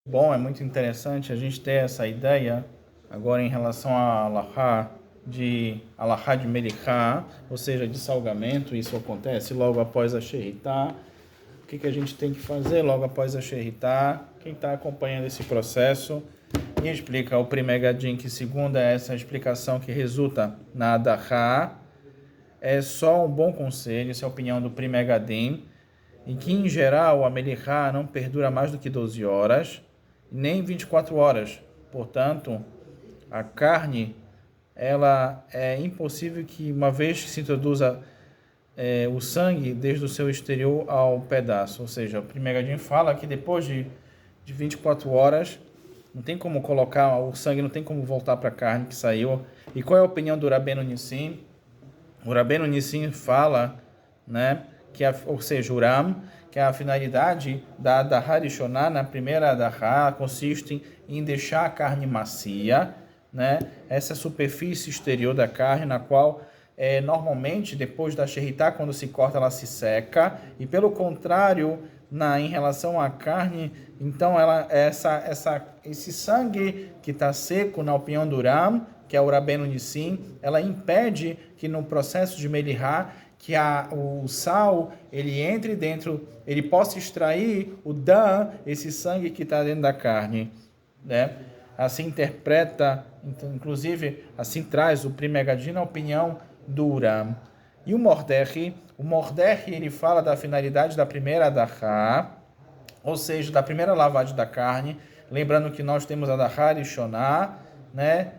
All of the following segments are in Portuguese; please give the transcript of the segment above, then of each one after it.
Bom, é muito interessante a gente ter essa ideia agora em relação a alahá de Melichá, ou seja, de salgamento. Isso acontece logo após a Sheritá. O que a gente tem que fazer logo após a Sheritá? Quem está acompanhando esse processo e explica o Pri Megadim, que segundo essa explicação que resulta na Adahá, é só um bom conselho, essa é a opinião do Pri Megadim, em que em geral a Melichá não perdura mais do que 12 horas, nem 24 horas. Portanto, a carne, ela é impossível que, uma vez que se introduza o sangue desde o seu exterior ao pedaço. Ou seja, o Primegadinho fala que depois de 24 horas, não tem como colocar o sangue, não tem como voltar para a carne que saiu. E qual é a opinião do Rabbeinu Nissim? O Rabbeinu Nissim fala, né, ou seja, o Ram, que a finalidade da Adahá Rishoná, na primeira Adahá, consiste em deixar a carne macia, né, essa superfície exterior da carne, na qual normalmente depois da Sheritá, quando se corta, ela se seca, e pelo contrário, em relação à carne, então esse sangue que está seco, na opinião do Ram, que é o Rabbeinu Nissim, ela impede que no processo de Melihá, que o sal, ele entre dentro, ele possa extrair o dan, esse sangue que está dentro da carne, né? Assim interpreta, inclusive, assim traz o Pri Megadim a opinião do Uram. E o Mordech, ele fala da finalidade da primeira Adahá, ou seja, da primeira lavagem da carne, lembrando que nós temos a Adahá Rishoná, né?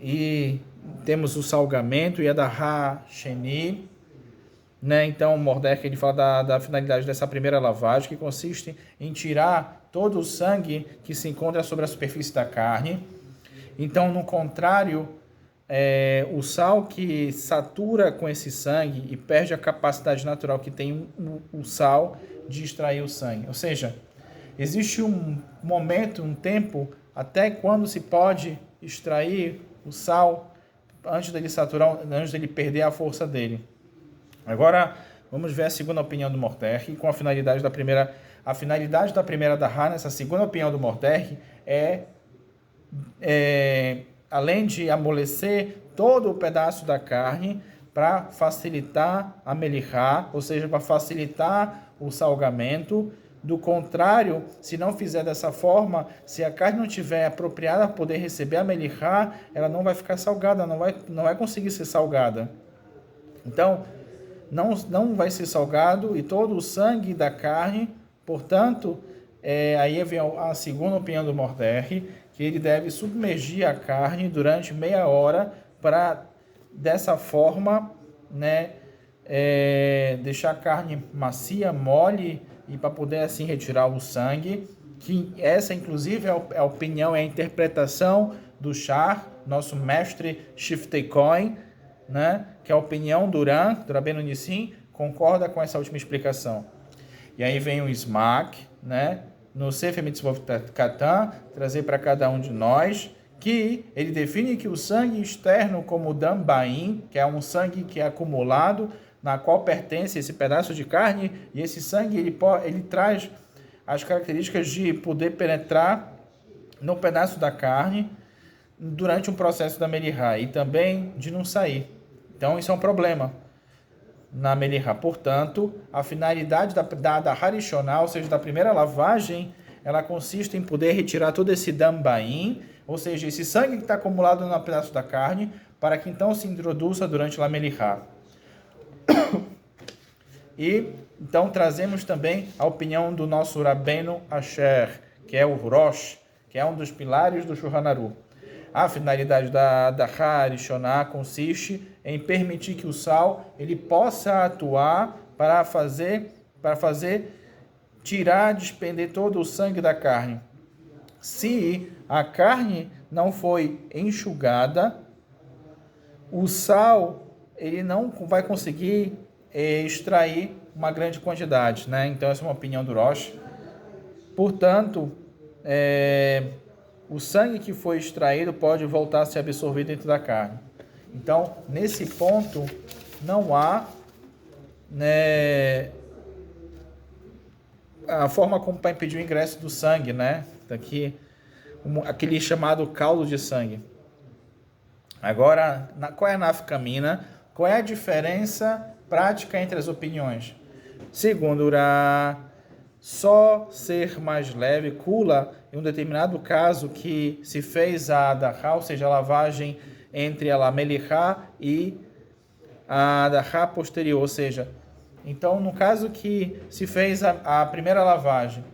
E temos o salgamento e a Adahá Sheni, né? Então, o Mordech, ele fala da finalidade dessa primeira lavagem, que consiste em tirar todo o sangue que se encontra sobre a superfície da carne. Então, no contrário, o sal que satura com esse sangue e perde a capacidade natural que tem o sal de extrair o sangue. Ou seja, existe um momento, um tempo, até quando se pode extrair o sal antes dele saturar, antes dele perder a força dele. Agora, vamos ver a segunda opinião do Mordech, com a finalidade da primeira. A finalidade da primeira Adahá, nessa segunda opinião do Mordech, além de amolecer todo o pedaço da carne, para facilitar a Melihá, ou seja, para facilitar o salgamento. Do contrário, se não fizer dessa forma, se a carne não estiver apropriada para poder receber a Melihá, ela não vai ficar salgada, não vai conseguir ser salgada. Então, não vai ser salgado e todo o sangue da carne, portanto, aí vem a segunda opinião do Mordech, que ele deve submergir a carne durante meia hora para, dessa forma, né, deixar a carne macia, mole, e para poder assim retirar o sangue, que essa inclusive é a opinião, é a interpretação do Shar, nosso mestre Shiftei Cohen, né, que a opinião do Rabbeinu Nissim, concorda com essa última explicação. E aí vem o Smak, né, no Sefer Mitzvot Katan, trazer para cada um de nós, que ele define que o sangue externo como dam baim, que é um sangue que é acumulado, na qual pertence esse pedaço de carne, e esse sangue ele traz as características de poder penetrar no pedaço da carne durante um processo da Melihá, e também de não sair. Então, isso é um problema na Melihá. Portanto, a finalidade da Harishonah, ou seja, da primeira lavagem, ela consiste em poder retirar todo esse dambaim, ou seja, esse sangue que está acumulado no pedaço da carne, para que então se introduza durante a Melihá. E então trazemos também a opinião do nosso Rabbeinu Asher, que é o Rosh, que é um dos pilares do Shulchan Aruch. A finalidade da Adahá Rishoná consiste em permitir que o sal ele possa atuar para fazer tirar, despender todo o sangue da carne. Se a carne não foi enxugada, o sal ele não vai conseguir extrair uma grande quantidade, né? Então essa é uma opinião do Rosh. Portanto, o sangue que foi extraído pode voltar a se absorver dentro da carne. Então, nesse ponto, não há, né, a forma como para impedir o ingresso do sangue, né? daqui, aquele chamado caldo de sangue. Agora, qual é a nafka-mina? Qual é a diferença prática entre as opiniões? Segundo Ura, só ser mais leve, kula, em um determinado caso que se fez a adahá, ou seja, a lavagem entre a melihá e a adahá posterior, ou seja, então no caso que se fez a primeira lavagem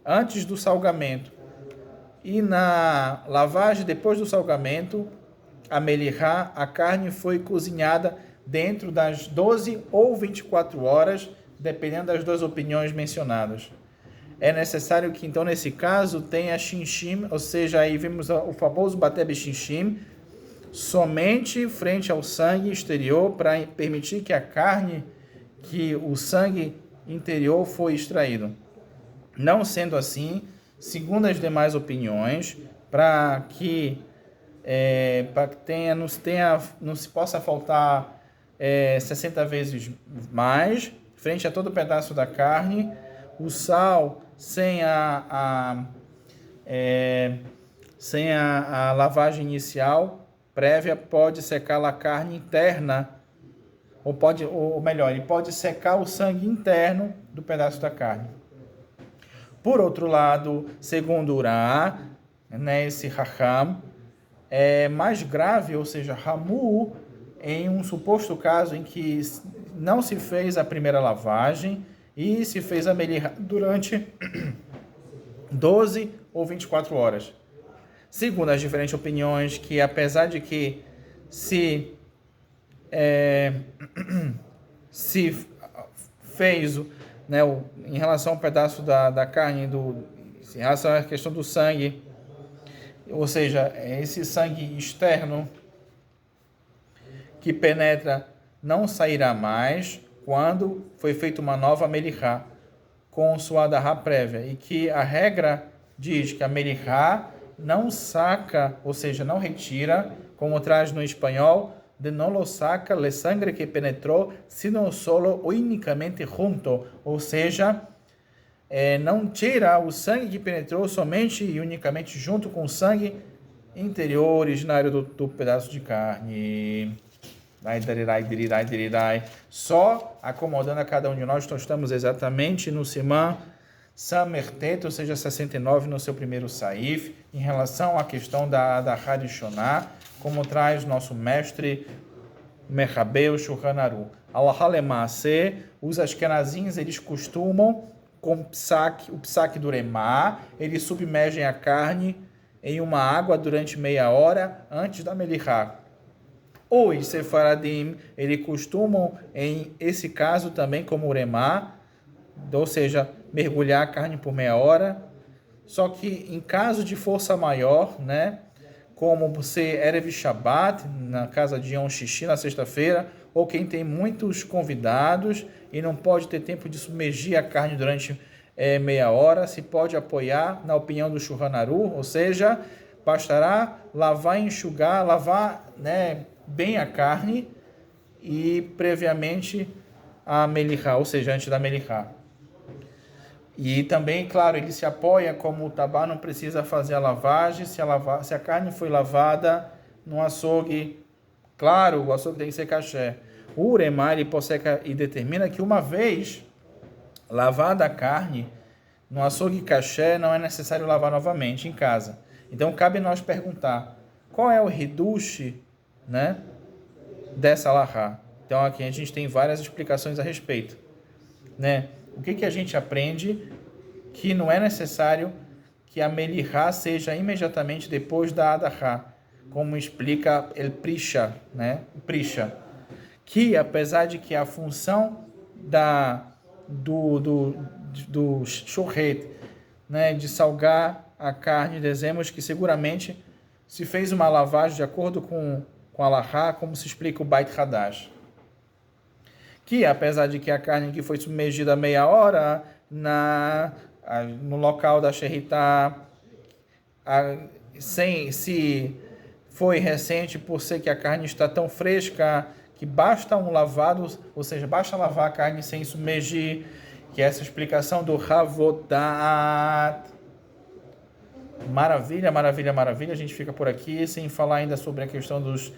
antes do salgamento e na lavagem depois do salgamento, a melihá, a carne foi cozinhada dentro das 12 ou 24 horas, dependendo das duas opiniões mencionadas. É necessário que, então, nesse caso, tenha shinshim, ou seja, aí vimos o famoso batebe shinshim, somente frente ao sangue exterior, para permitir que a carne, que o sangue interior foi extraído. Não sendo assim, segundo as demais opiniões, para que não se possa faltar 60 vezes mais, frente a todo pedaço da carne, o sal sem a lavagem inicial prévia pode secar a carne interna, ou melhor, ele pode secar o sangue interno do pedaço da carne. Por outro lado, segundo Ura, né, esse Raham é mais grave, ou seja, Hamu, em um suposto caso em que não se fez a primeira lavagem e se fez a melihá durante 12 ou 24 horas. Segundo as diferentes opiniões, que apesar de que se fez, né, em relação ao pedaço da carne, em relação à questão do sangue, ou seja, esse sangue externo que penetra não sairá mais quando foi feita uma nova melihá com sua adahá prévia, e que a regra diz que a melihá não saca, ou seja, não retira, como traz no espanhol, de não lo saca le sangre que penetrou, sino solo unicamente junto, ou seja, não tira o sangue que penetrou somente e unicamente junto com o sangue interior originário do pedaço de carne. Só acomodando a cada um de nós, estamos exatamente no Simã Samertet, ou seja, 69 no seu primeiro saif, em relação à questão da Hadishoná, como traz nosso mestre Mechabeu Shulchan Aruch. Alahá lema'aseh, os ashkenazins, eles costumam, com o psak do remá, eles submergem a carne em uma água durante meia hora antes da melihá. Os sefaradim, eles costumam, em esse caso também, como o remá, ou seja, mergulhar a carne por meia hora. Só que em caso de força maior, né, como você Erev Shabbat, na casa de Yom Shishi, na sexta-feira, ou quem tem muitos convidados e não pode ter tempo de submergir a carne durante meia hora, se pode apoiar na opinião do Shulchan Aruch, ou seja, bastará lavar e enxugar, lavar, né, bem a carne e previamente a melihá, ou seja, antes da melihá. E também, claro, ele se apoia, como o tabá não precisa fazer a lavagem, se a carne foi lavada no açougue, claro, o açougue tem que ser caché. O uremá, ele posseca e determina que uma vez lavada a carne no açougue caché, não é necessário lavar novamente em casa. Então, cabe nós perguntar, qual é o hidush, né, dessa alahá? Então, aqui a gente tem várias explicações a respeito, né? O que a gente aprende? Que não é necessário que a melihá seja imediatamente depois da adahá, como explica el Prisha, né? O Prisha, que apesar de que a função do shohet, né, de salgar a carne, dizemos que seguramente se fez uma lavagem de acordo com a alahá, como se explica o Beit Hadash, que apesar de que a carne que foi submergida meia hora no local da Sheritá, se foi recente, por ser que a carne está tão fresca que basta um lavado, ou seja, basta lavar a carne sem submergir, que é essa explicação do Havodat. Maravilha, maravilha, maravilha. A gente fica por aqui, sem falar ainda sobre a questão dos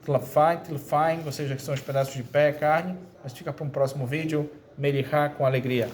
tlafine, ou seja, que são os pedaços de pé, carne. Mas fica para um próximo vídeo. Melihá com alegria.